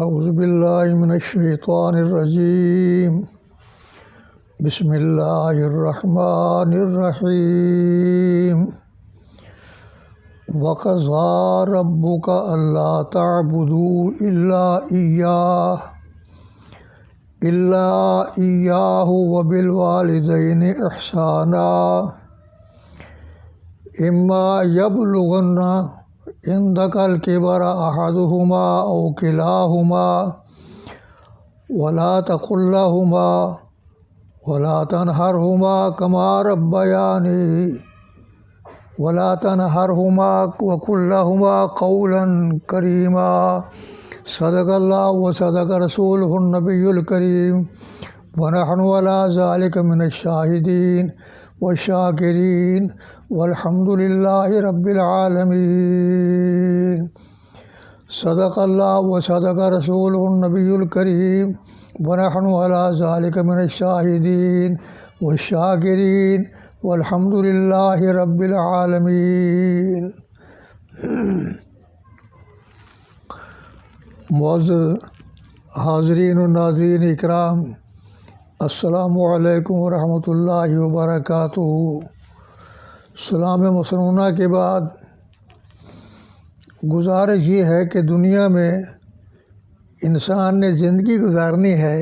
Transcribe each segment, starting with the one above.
اعوذ باللہ من الشیطان الرجیم بسم اللہ الرحمن الرحیم وَقَضَىٰ رَبُّكَ أَلَّا تَعْبُدُوا إِلَّا إِيَّاهُ وَبِالْوَالِدَيْنِ إِحْسَانًا إِمَّا يَبْلُغَنَّ عِندَكَ الْكِبَرَ أَحَدُهُمَا أَوْ كِلَاهُمَا وَلَا تَقُل لَّهُمَا وَلَا تَنْهَرْهُمَا كَمَا رَبَّيَانِي وَلَا تَنْهَرْهُمَا وَقُل لَّهُمَا قَوْلًا كَرِيمًا صدق اللہ وصدق رسولہ النبی الکریم ونحن علی ذلک من الشاہدین والشاکرین والحمد للہ رب العالمین صدق اللہ وصدق رسولہ النبی الکریم ونحن علی ذلک من الشاہدین والشاکرین والحمد للہ رب العالمین۔ معزز حاضرین و ناظرین اکرام، السلام علیکم ورحمۃ اللہ وبرکاتہ۔ سلام مسنونہ کے بعد گزارش یہ ہے کہ دنیا میں انسان نے زندگی گزارنی ہے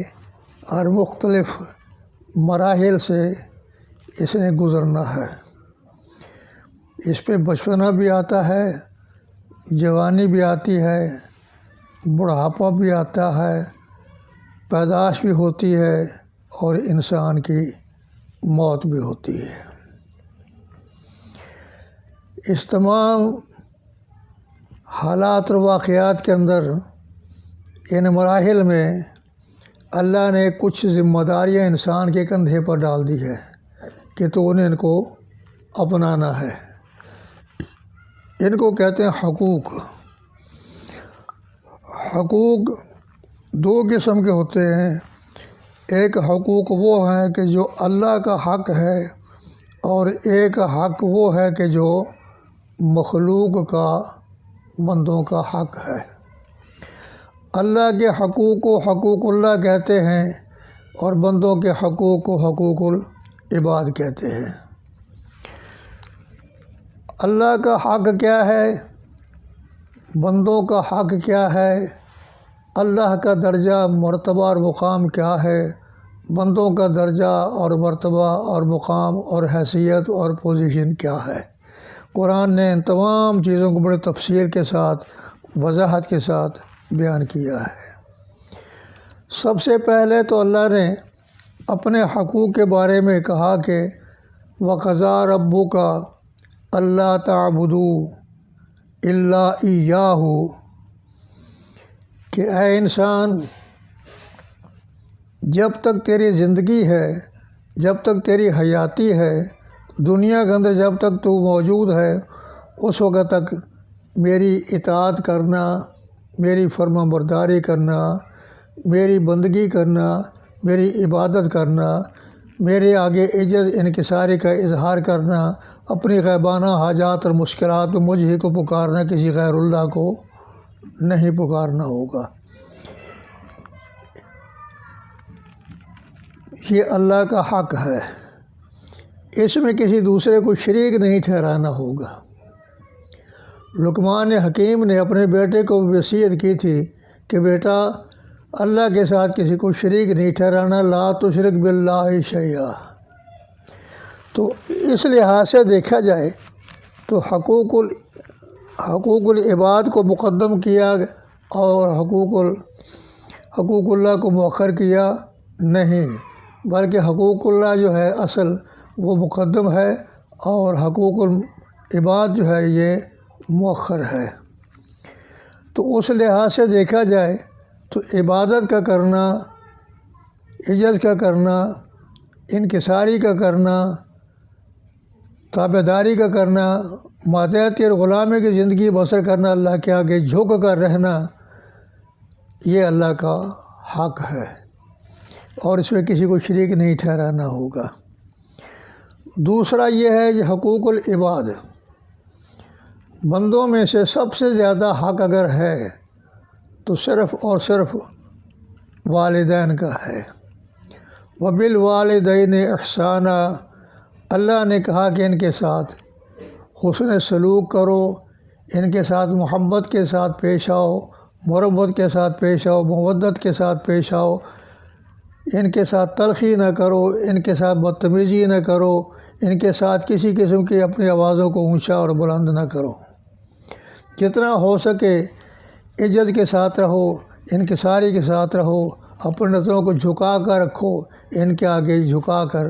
اور مختلف مراحل سے اس نے گزرنا ہے۔ اس پہ بچپنا بھی آتا ہے، جوانی بھی آتی ہے، بڑھاپا بھی آتا ہے، پیدائش بھی ہوتی ہے اور انسان کی موت بھی ہوتی ہے۔ اس تمام حالات اور واقعات کے اندر ان مراحل میں اللہ نے کچھ ذمہ داریاں انسان کے کندھے پر ڈال دی ہے کہ تو انہیں ان کو اپنانا ہے۔ ان کو کہتے ہیں حقوق۔ حقوق دو قسم کے ہوتے ہیں۔ ایک حقوق وہ ہیں کہ جو اللہ کا حق ہے، اور ایک حق وہ ہے کہ جو مخلوق کا، بندوں کا حق ہے۔ اللہ کے حقوق کو حقوق اللہ کہتے ہیں اور بندوں کے حقوق کو حقوق العباد کہتے ہیں۔ اللہ کا حق کیا ہے، بندوں کا حق کیا ہے، اللہ کا درجہ، مرتبہ اور مقام کیا ہے، بندوں کا درجہ اور مرتبہ اور مقام اور حیثیت اور پوزیشن کیا ہے۔ قرآن نے ان تمام چیزوں کو بڑے تفصیل کے ساتھ، وضاحت کے ساتھ بیان کیا ہے۔ سب سے پہلے تو اللہ نے اپنے حقوق کے بارے میں کہا کہ وَقَضَىٰ رَبُّكَ أَلَّا تَعْبُدُوا إِلَّا إِيَّاهُ، کہ اے انسان، جب تک تیری زندگی ہے، جب تک تیری حیاتی ہے، دنیا کے اندر جب تک تو موجود ہے، اس وقت تک میری اطاعت کرنا، میری فرما برداری کرنا، میری بندگی کرنا، میری عبادت کرنا، میرے آگے عجز انکساری کا اظہار کرنا، اپنی غیبانہ حاجات اور مشکلات میں مجھ ہی کو پکارنا، کسی غیر اللہ کو نہیں پکارنا ہوگا۔ یہ اللہ کا حق ہے، اس میں کسی دوسرے کو شریک نہیں ٹھہرانا ہوگا۔ لقمان حکیم نے اپنے بیٹے کو وصیت کی تھی کہ بیٹا، اللہ کے ساتھ کسی کو شریک نہیں ٹھہرانا، لا تشرک باللہ شیئا۔ تو اس لحاظ سے دیکھا جائے تو حقوق العباد کو مقدم کیا اور حقوق اللہ کو مؤخر کیا نہیں، بلکہ حقوق اللہ جو ہے اصل وہ مقدم ہے اور حقوق العباد جو ہے یہ مؤخر ہے۔ تو اس لحاظ سے دیکھا جائے تو عبادت کا کرنا، عجز کا کرنا، انکساری کا کرنا، تابعداری کا کرنا، ماتحتی اور غلامی کی زندگی بسر کرنا، اللہ کے آگے جھک کر رہنا، یہ اللہ کا حق ہے اور اس میں کسی کو شریک نہیں ٹھہرانا ہوگا۔ دوسرا یہ ہے کہ حقوق العباد، بندوں میں سے سب سے زیادہ حق اگر ہے تو صرف اور صرف والدین کا ہے۔ وبالوالدین احسانا، اللہ نے کہا کہ ان کے ساتھ حسن سلوک کرو، ان کے ساتھ محبت کے ساتھ پیش آؤ، مربت کے ساتھ پیش آؤ، مودت کے ساتھ پیش آؤ، ان کے ساتھ تلخی نہ کرو، ان کے ساتھ بدتمیزی نہ کرو، ان کے ساتھ کسی قسم کی اپنی آوازوں کو اونچا اور بلند نہ کرو۔ جتنا ہو سکے عزت کے ساتھ رہو، انکساری کے ساتھ رہو، اپنے نظروں کو جھکا کر رکھو، ان کے آگے جھکا کر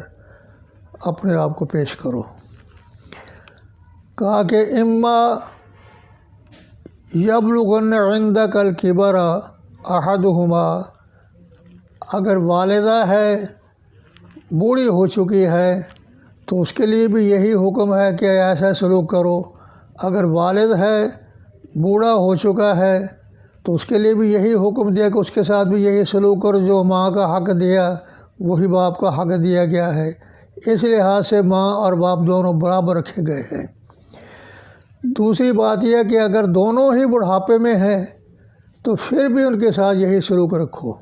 اپنے آپ کو پیش کرو۔ کہا کہ اما یبلغن عندک الکبر احدہما، اگر والدہ ہے بوڑھی ہو چکی ہے تو اس کے لیے بھی یہی حکم ہے کہ ایسا سلوک کرو۔ اگر والد ہے بوڑھا ہو چکا ہے تو اس کے لیے بھی یہی حکم دیا کہ اس کے ساتھ بھی یہی سلوک کرو، جو ماں کا حق دیا وہی باپ کا حق دیا گیا ہے۔ اس لحاظ سے ماں اور باپ دونوں برابر رکھے گئے ہیں۔ دوسری بات یہ ہے کہ اگر دونوں ہی بڑھاپے میں ہیں تو پھر بھی ان کے ساتھ یہی سلوک رکھو۔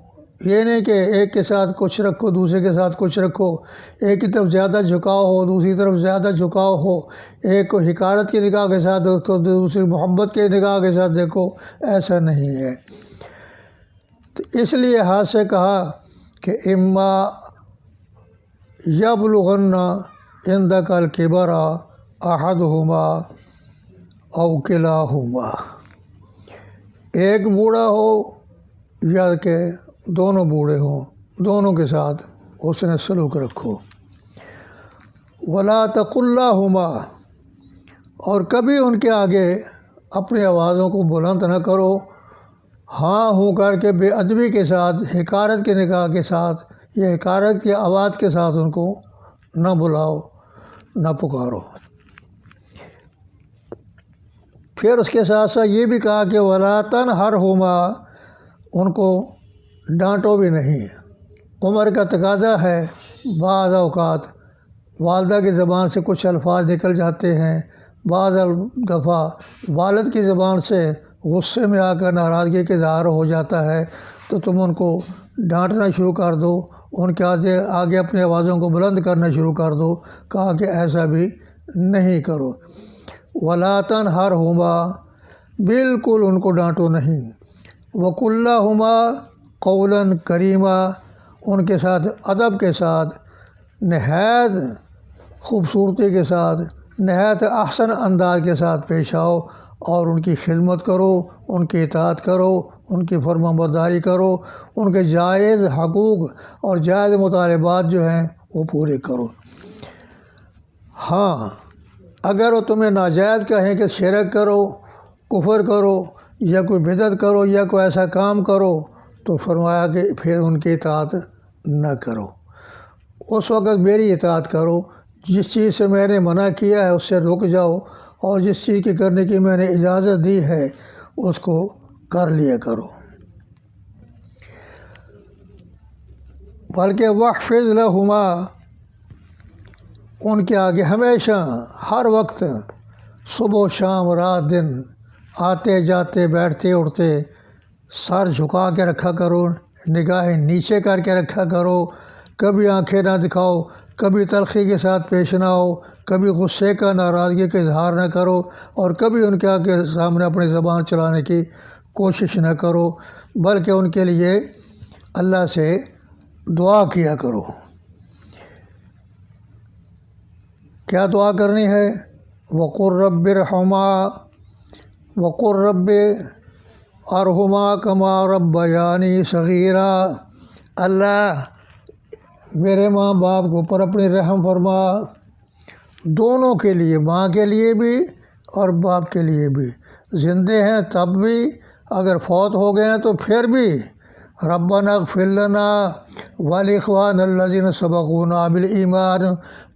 یہ نہیں کہ ایک کے ساتھ کچھ رکھو دوسرے کے ساتھ کچھ رکھو، ایک کی طرف زیادہ جھکاؤ ہو دوسری طرف زیادہ جھکاؤ ہو، ایک کو حقارت کی نگاہ کے ساتھ دیکھو دوسری محبت کے نگاہ کے ساتھ دیکھو، ایسا نہیں ہے۔ تو اس لیے ہاتھ سے کہا کہ اما یبلغن عندک الکبر احدہما او کلاہما، ایک بوڑھا ہو یا کہ دونوں بوڑھے ہوں، دونوں کے ساتھ حسن سلوک رکھو۔ ولا تقل لہما، اور کبھی ان کے آگے اپنی آوازوں کو بلند نہ کرو، ہاں ہوں کر کے بے ادبی کے ساتھ، حقارت کے نگاہ کے ساتھ یا حقارت کی آواز کے ساتھ ان کو نہ بلاؤ نہ پکارو۔ پھر اس کے ساتھ ساتھ یہ بھی کہا کہ ولا تنہرہما، ان کو ڈانٹو بھی نہیں۔ عمر کا تقاضا ہے، بعض اوقات والدہ کی زبان سے کچھ الفاظ نکل جاتے ہیں، بعض دفعہ والد کی زبان سے غصے میں آ کر ناراضگی کا اظہار ہو جاتا ہے تو تم ان کو ڈانٹنا شروع کر دو، ان کے آگے اپنی آوازوں کو بلند کرنا شروع کر دو۔ کہا کہ ایسا بھی نہیں کرو۔ ولا تنہرہما، بالکل ان کو ڈانٹو نہیں۔ وقل لہما قولا کریما، ان کے ساتھ ادب کے ساتھ، نہایت خوبصورتی کے ساتھ، نہایت احسن انداز کے ساتھ پیش آؤ اور ان کی خدمت کرو، ان کی اطاعت کرو، ان کی فرما برداری کرو، ان کے جائز حقوق اور جائز مطالبات جو ہیں وہ پورے کرو۔ ہاں اگر وہ تمہیں ناجائز کہیں کہ شرک کرو، کفر کرو یا کوئی بدعت کرو یا کوئی ایسا کام کرو تو فرمایا کہ پھر ان کی اطاعت نہ کرو، اس وقت میری اطاعت کرو۔ جس چیز سے میں نے منع کیا ہے اس سے رک جاؤ، اور جس چیز کی کرنے کی میں نے اجازت دی ہے اس کو کر لیا کرو۔ بلکہ واحفظ لہما، ان کے آگے ہمیشہ ہر وقت، صبح و شام رات دن، آتے جاتے بیٹھتے اٹھتے سر جھکا کے رکھا کرو، نگاہیں نیچے کر کے رکھا کرو، کبھی آنکھیں نہ دکھاؤ، کبھی تلخی کے ساتھ پیش نہ آؤ، کبھی غصے کا ناراضگی کا اظہار نہ کرو، اور کبھی ان کے آگے سامنے اپنی زبان چلانے کی کوشش نہ کرو، بلکہ ان کے لیے اللہ سے دعا کیا کرو۔ کیا دعا کرنی ہے؟ وقل رب ارحمہما وقل رب ارحمہما کما ربیانی صغیرا، اللہ میرے ماں باپ کے اوپر اپنی رحم فرما، دونوں کے لیے، ماں کے لیے بھی اور باپ کے لیے بھی، زندے ہیں تب بھی، اگر فوت ہو گئے ہیں تو پھر بھی۔ ربنا اغفر لنا ولاخواننا الذین سبقونا بالایمان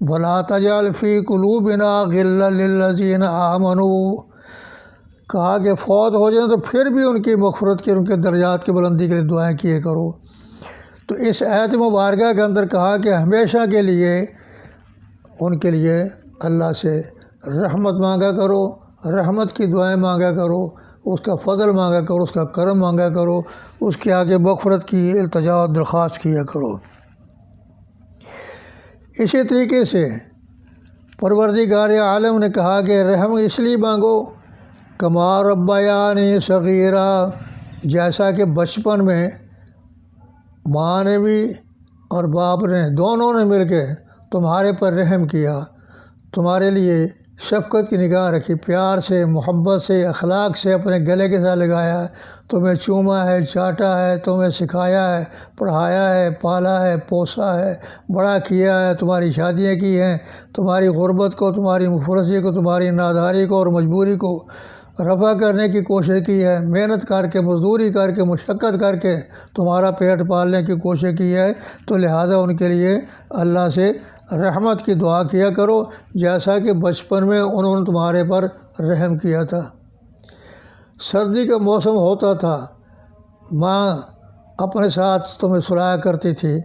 ولا تجعل فی قلوبنا غلا للذین آمنوا، کہا کہ فوت ہو جائیں تو پھر بھی ان کی مغفرت کی، ان کے درجات کی بلندی کے لیے دعائیں کیے کرو۔ تو اس آیت مبارکہ کے اندر کہا کہ ہمیشہ کے لیے ان کے لیے اللہ سے رحمت مانگا کرو، رحمت کی دعائیں مانگا کرو، اس کا فضل مانگا کرو، اس کا کرم مانگا کرو، اس کے آگے مغفرت کی التجا و درخواست کیا کرو۔ اسی طریقے سے پروردگار عالم نے کہا کہ رحم اس لیے مانگو کما ربیانی صغیرا، جیسا کہ بچپن میں ماں نے بھی اور باپ نے دونوں نے مل کے تمہارے پر رحم کیا، تمہارے لیے شفقت کی نگاہ رکھی، پیار سے، محبت سے، اخلاق سے اپنے گلے کے ساتھ لگایا، تمہیں چوما ہے، چاٹا ہے، تمہیں سکھایا ہے، پڑھایا ہے، پالا ہے، پوسا ہے، بڑا کیا ہے، تمہاری شادیاں کی ہیں، تمہاری غربت کو، تمہاری مفلسی کو، تمہاری ناداری کو اور مجبوری کو رفع کرنے کی کوشش کی ہے، محنت کر کے، مزدوری کر کے، مشقت کر کے تمہارا پیٹ پالنے کی کوشش کی ہے، تو لہٰذا ان کے لیے اللہ سے رحمت کی دعا کیا کرو، جیسا کہ بچپن میں انہوں نے تمہارے پر رحم کیا تھا۔ سردی کا موسم ہوتا تھا، ماں اپنے ساتھ تمہیں سلایا کرتی تھی،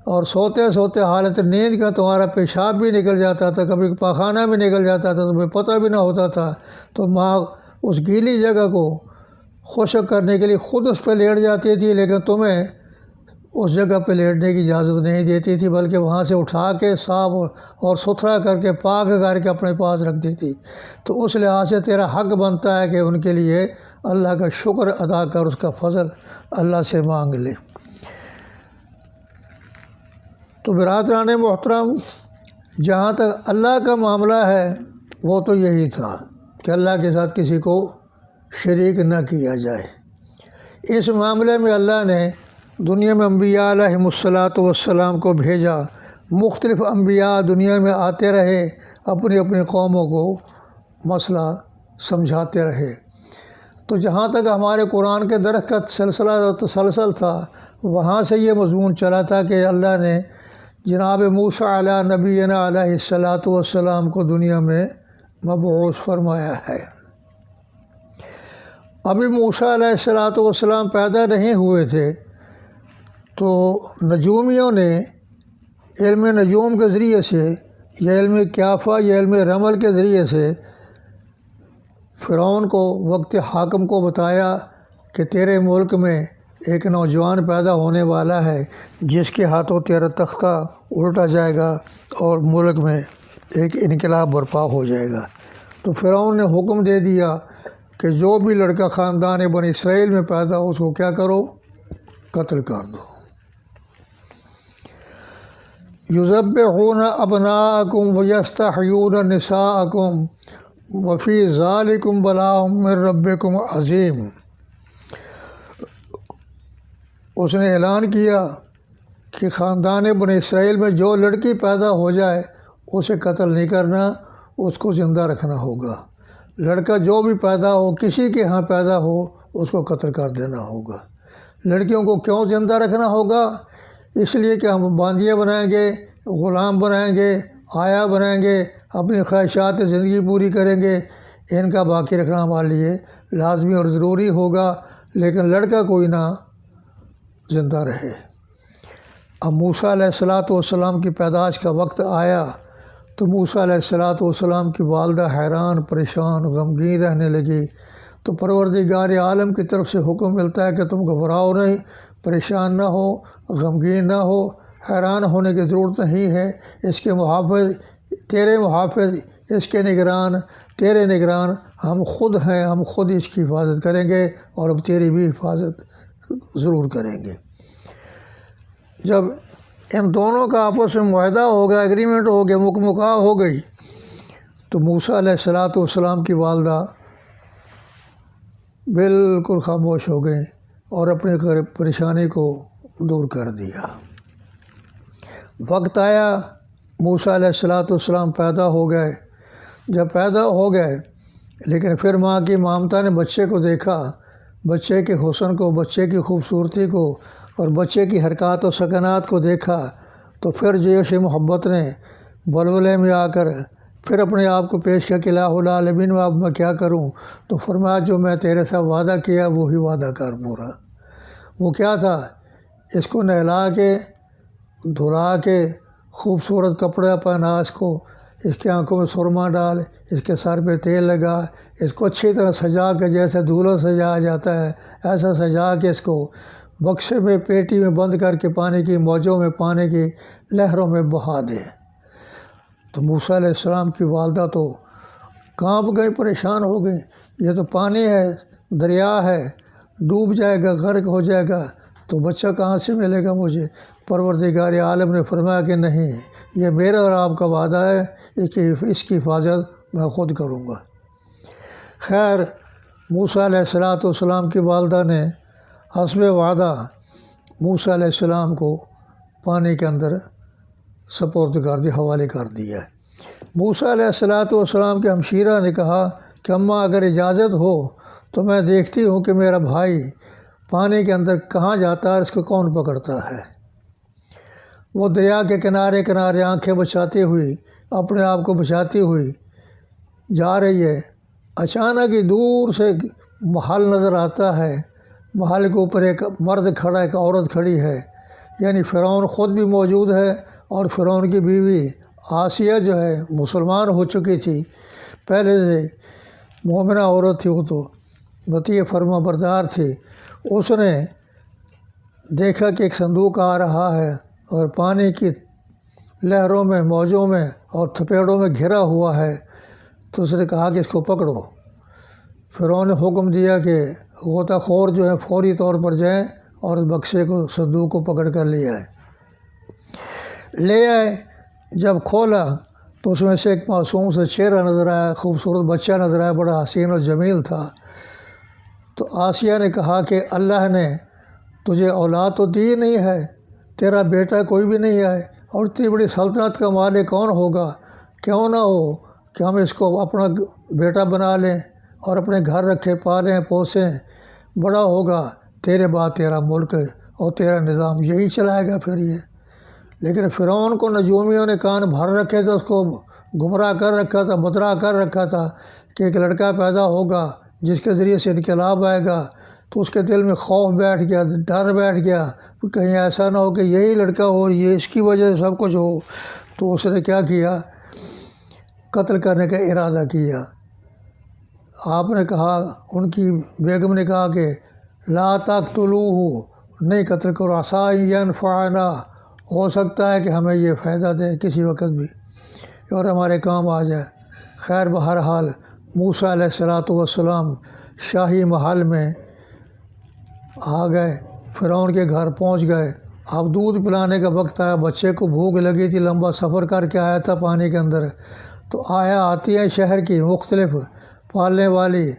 اور سوتے سوتے حالت نیند کا تمہارا پیشاب بھی نکل جاتا تھا، کبھی پاخانہ بھی نکل جاتا تھا، تمہیں پتہ بھی نہ ہوتا تھا، تو ماں اس گیلی جگہ کو خشک کرنے کے لیے خود اس پہ لیٹ جاتی تھی، لیکن تمہیں اس جگہ پہ لیٹنے کی اجازت نہیں دیتی تھی، بلکہ وہاں سے اٹھا کے صاف اور ستھرا کر کے پاک کر کے اپنے پاس رکھتی تھی۔ تو اس لحاظ سے تیرا حق بنتا ہے کہ ان کے لیے اللہ کا شکر ادا کر، اس کا فضل اللہ سے مانگ لے۔ تو برادران محترم، جہاں تک اللہ کا معاملہ ہے وہ تو یہی تھا کہ اللہ کے ساتھ کسی کو شریک نہ کیا جائے۔ اس معاملے میں اللہ نے دنیا میں انبیاء علیہم السلام کو بھیجا، مختلف انبیاء دنیا میں آتے رہے، اپنی اپنی قوموں کو مسئلہ سمجھاتے رہے۔ تو جہاں تک ہمارے قرآن کے درس کا سلسلہ اور تسلسل تھا، وہاں سے یہ مضمون چلا تھا کہ اللہ نے جناب موسیٰ علیہ نبینا علیہ السلام کو دنیا میں مبعوث فرمایا ہے۔ ابھی موسیٰ علیہ السلام پیدا نہیں ہوئے تھے، تو نجومیوں نے علم نجوم کے ذریعے سے یا علم کیافہ یا علم رمل کے ذریعے سے فرعون کو، وقت حاکم کو بتایا کہ تیرے ملک میں ایک نوجوان پیدا ہونے والا ہے جس کے ہاتھوں تیرا تختہ الٹا جائے گا اور ملک میں ایک انقلاب برپا ہو جائے گا۔ تو فرعون نے حکم دے دیا کہ جو بھی لڑکا خاندان بنی اسرائیل میں پیدا ہو اس کو کیا کرو؟ قتل کر دو۔ یذبحون ابناءکم ویستحیون نساءکم وفی ذالکم بلاء من ربکم عظیم۔ اس نے اعلان کیا کہ خاندان بنی اسرائیل میں جو لڑکی پیدا ہو جائے اسے قتل نہیں کرنا، اس کو زندہ رکھنا ہوگا۔ لڑکا جو بھی پیدا ہو، کسی کے ہاں پیدا ہو، اس کو قتل کر دینا ہوگا۔ لڑکیوں کو کیوں زندہ رکھنا ہوگا؟ اس لیے کہ ہم باندیاں بنائیں گے، غلام بنائیں گے، آیا بنائیں گے، اپنی خواہشات زندگی پوری کریں گے، ان کا باقی رکھنا ہمارے لیے لازمی اور ضروری ہوگا، لیکن لڑکا کوئی نہ زندہ رہے۔ اب موسیٰ علیہ السلام کی پیدائش کا وقت آیا تو موسیٰ علیہ السلام کی والدہ حیران، پریشان، غمگین رہنے لگی۔ تو پروردگار عالم کی طرف سے حکم ملتا ہے کہ تم گھبراؤ نہیں، پریشان نہ ہو، غمگین نہ ہو، حیران ہونے کی ضرورت نہیں ہے۔ اس کے محافظ، تیرے محافظ، اس کے نگران، تیرے نگران ہم خود ہیں، ہم خود اس کی حفاظت کریں گے اور اب تیری بھی حفاظت ضرور کریں گے۔ جب ان دونوں کا آپس میں معاہدہ ہو گیا، ایگریمنٹ ہو گیا، مکمکا ہو گئی، تو موسیٰ علیہ السلام کی والدہ بالکل خاموش ہو گئیں اور اپنی پریشانی کو دور کر دیا۔ وقت آیا، موسیٰ علیہ السلام پیدا ہو گئے۔ جب پیدا ہو گئے، لیکن پھر ماں کی ممتا نے بچے کو دیکھا، بچے کے حسن کو، بچے کی خوبصورتی کو اور بچے کی حرکات و سکنات کو دیکھا، تو پھر جوش محبت نے بلبلے میں آ کر پھر اپنے آپ کو پیش کیا کہ الہ العالمین، اب میں کیا کروں؟ تو فرمایا جو میں تیرے ساتھ وعدہ کیا وہی وعدہ کر پورا۔ وہ کیا تھا؟ اس کو نہلا کے، دھلا کے، خوبصورت کپڑا پہنا، اس کو، اس کے آنکھوں میں سرما ڈال، اس کے سر پہ تیل لگا، اس کو اچھی طرح سجا کے جیسے دولہا سجایا جاتا ہے ایسا سجا کے اس کو بکسے میں پیٹی میں بند کر کے پانی کی موجوں میں پانی کی لہروں میں بہا دے۔ تو موسیٰ علیہ السلام کی والدہ تو کانپ گئی، پریشان ہو گئی، یہ تو پانی ہے، دریا ہے، ڈوب جائے گا، غرق ہو جائے گا، تو بچہ کہاں سے ملے گا مجھے؟ پروردگار عالم نے فرمایا کہ نہیں، یہ میرا اور آپ کا وعدہ ہے، اس کی حفاظت میں خود کروں گا۔ خیر، موسیٰ علیہ السلام کی والدہ نے حسب وعدہ موسیٰ علیہ السلام کو پانی کے اندر سپرد کر دیا، حوالے کر دیا ہے۔ موسیٰ علیہ السلام کے ہمشیرہ نے کہا کہ اماں اگر اجازت ہو تو میں دیکھتی ہوں کہ میرا بھائی پانی کے اندر کہاں جاتا ہے، اس کو کون پکڑتا ہے۔ وہ دریا کے کنارے کنارے آنکھیں بچاتی ہوئی، اپنے آپ کو بچاتی ہوئی جا رہی ہے۔ اچانک ہی دور سے محل نظر آتا ہے، محل کے اوپر ایک مرد کھڑا ہے، ایک عورت کھڑی ہے، یعنی فرعون خود بھی موجود ہے، اور فرعون کی بیوی آسیہ جو ہے مسلمان ہو چکی تھی، پہلے سے مومنہ عورت تھی، وہ تو مطیع فرما بردار تھی۔ اس نے دیکھا کہ ایک صندوق آ رہا ہے اور پانی کی لہروں میں، موجوں میں اور تھپیڑوں میں گھرا ہوا ہے، تو اس نے کہا کہ اس کو پکڑو۔ فرعون نے حکم دیا کہ غوطہ خور جو ہے فوری طور پر جائیں اور اس بکسے کو، صندوق کو پکڑ کر لے آئے۔ جب کھولا تو اس میں سے ایک معصوم سے چہرہ نظر آیا، خوبصورت بچہ نظر آیا، بڑا حسین و جمیل تھا۔ تو آسیہ نے کہا کہ اللہ نے تجھے اولاد تو دی نہیں ہے، تیرا بیٹا کوئی بھی نہیں ہے، اور اتنی بڑی سلطنت کا مالک کون ہوگا؟ کیوں نہ ہو کہ ہم اس کو اپنا بیٹا بنا لیں اور اپنے گھر رکھے، پالیں پوسیں، بڑا ہوگا، تیرے بعد تیرا ملک اور تیرا نظام یہی چلائے گا پھر یہ۔ لیکن فرعون کو نجومیوں نے کان بھر رکھے تھے، اس کو گمراہ کر رکھا تھا، بدراہ کر رکھا تھا کہ ایک لڑکا پیدا ہوگا جس کے ذریعے سے انقلاب آئے گا، تو اس کے دل میں خوف بیٹھ گیا، ڈر بیٹھ گیا کہ کہیں ایسا نہ ہو کہ یہی لڑکا ہو اور یہ اس کی وجہ سے سب کچھ ہو۔ تو اس نے کیا کیا؟ قتل کرنے کا ارادہ کیا۔ آپ نے کہا، ان کی بیگم نے کہا کہ لا تقتلوہ، نہیں قتل کرو، عسیٰ ینفعنا، ہو سکتا ہے کہ ہمیں یہ فائدہ دے کسی وقت بھی اور ہمارے کام آ جائے۔ خیر، بہرحال موسیٰ علیہ السلام شاہی محل میں آ گئے، فرعون کے گھر پہنچ گئے۔ اب دودھ پلانے کا وقت آیا، بچے کو بھوک لگی تھی، لمبا سفر کر کے آیا تھا پانی کے اندر۔ تو آتی ہیں شہر کی مختلف پالنے والی،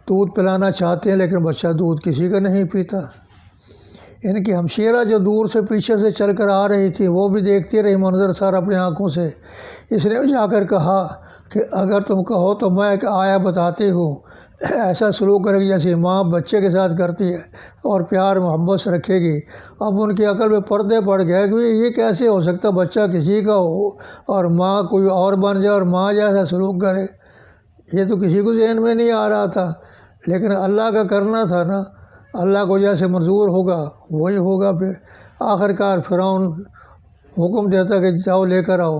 دودھ پلانا چاہتے ہیں لیکن بچہ دودھ کسی کا نہیں پیتا۔ ان کی ہمشیرہ جو دور سے پیچھے سے چل کر آ رہی تھی، وہ بھی دیکھتی رہی منظر سارا اپنی آنکھوں سے۔ اس نے جا کر کہا کہ اگر تم کہو تو میں ایک آیا بتاتی ہوں، ایسا سلوک کرے گی جیسے ماں بچے کے ساتھ کرتی ہے اور پیار محبت سے رکھے گی۔ اب ان کی عقل میں پردے پڑ گئے کہ یہ کیسے ہو سکتا، بچہ کسی کا ہو اور ماں کوئی اور بن جائے اور ماں جیسا سلوک کرے، یہ تو کسی کو ذہن میں نہیں آ رہا تھا۔ لیکن اللہ کا کرنا تھا نا، اللہ کو جیسے منظور ہوگا وہی ہوگا۔ پھر آخرکار فرعون حکم دیتا کہ جاؤ لے کر آؤ۔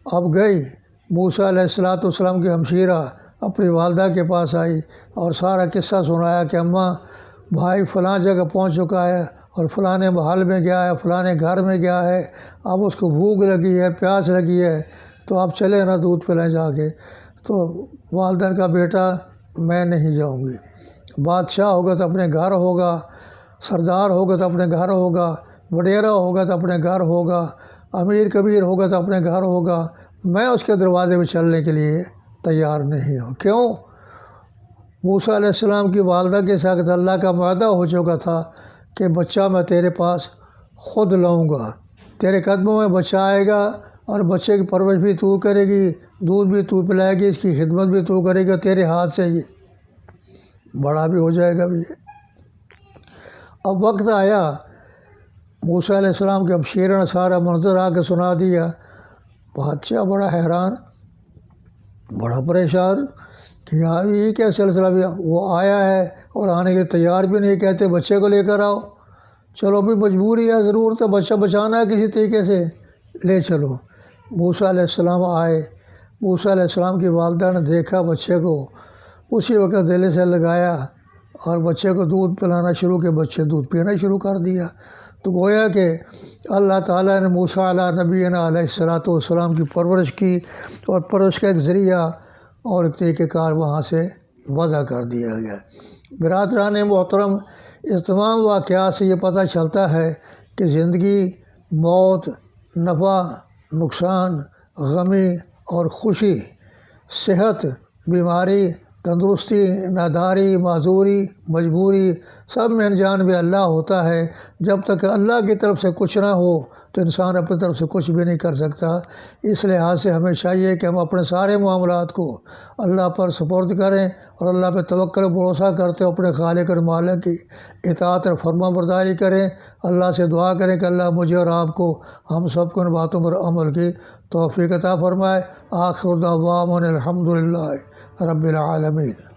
اب گئی موسیٰ علیہ السلام کی ہمشیرہ اپنی والدہ کے پاس آئی اور سارا قصہ سنایا کہ اماں بھائی فلاں جگہ پہنچ چکا ہے اور فلاں محل میں گیا ہے، فلاں گھر میں گیا ہے، اب اس کو بھوک لگی ہے، پیاس لگی ہے، تو آپ چلے نا دودھ پلائیں جا کے۔ تو والدہ کا بیٹا میں نہیں جاؤں گی، بادشاہ ہوگا تو اپنے گھر ہوگا، سردار ہوگا تو اپنے گھر ہوگا، وڈیرا ہوگا تو اپنے گھر ہوگا، امیر کبیر ہوگا تو اپنے گھر ہوگا، میں اس کے دروازے پہ چلنے کے لیے تیار نہیں ہوں۔ کیوں؟ موسیٰ علیہ السلام کی والدہ کے ساتھ اللہ کا معاہدہ ہو چکا تھا کہ بچہ میں تیرے پاس خود لاؤں گا، تیرے قدموں میں بچہ آئے گا اور بچے کی پرورش بھی تو کرے گی، دودھ بھی تو پلائے گی، اس کی خدمت بھی تو کرے گا، تیرے ہاتھ سے یہ بڑا بھی ہو جائے گا بھی۔ اب وقت آیا، موسیٰ علیہ السلام کے ہمشیرہ نے سارا منظر آ کے سنا دیا۔ بادشاہ بڑا حیران، بڑا پریشان کہ یار یہ کیا سلسلہ بھی، وہ آیا ہے اور آنے کے تیار بھی نہیں، کہتے بچے کو لے کر آؤ۔ چلو بھی مجبوری ہے، ضرورت ہے، بچہ بچانا ہے کسی طریقے سے، لے چلو۔ موسیٰ علیہ السلام آئے، موسیٰ علیہ السلام کی والدہ نے دیکھا بچے کو اسی وقت دل سے لگایا اور بچے کو دودھ پلانا شروع کیا، بچے دودھ پینا شروع کر دیا۔ تو گویا کہ اللہ تعالیٰ نے موسیٰ علیہ نبینا علیہ الصلوۃ والسلام کی پرورش کی، اور پرورش کا ایک ذریعہ اور ایک طریقہ کار وہاں سے وضع کر دیا گیا۔ برادران محترم، اس تمام واقعات سے یہ پتہ چلتا ہے کہ زندگی، موت، نفع، نقصان، غمی اور خوشی، صحت، بیماری، تندرستی، ناداری، معذوری، مجبوری، سب میں انجام اللہ ہوتا ہے۔ جب تک اللہ کی طرف سے کچھ نہ ہو تو انسان اپنی طرف سے کچھ بھی نہیں کر سکتا۔ اس لحاظ سے ہمیں چاہیے کہ ہم اپنے سارے معاملات کو اللہ پر سپرد کریں اور اللہ پہ توکل و بھروسہ کرتے اپنے خالق اور مالک کی اطاعت اور فرما برداری کریں۔ اللہ سے دعا کریں کہ اللہ مجھے اور آپ کو، ہم سب کو ان باتوں پر عمل کی توفیق عطا فرمائے۔ آخر دعوانا الحمدللہ رب العالمین۔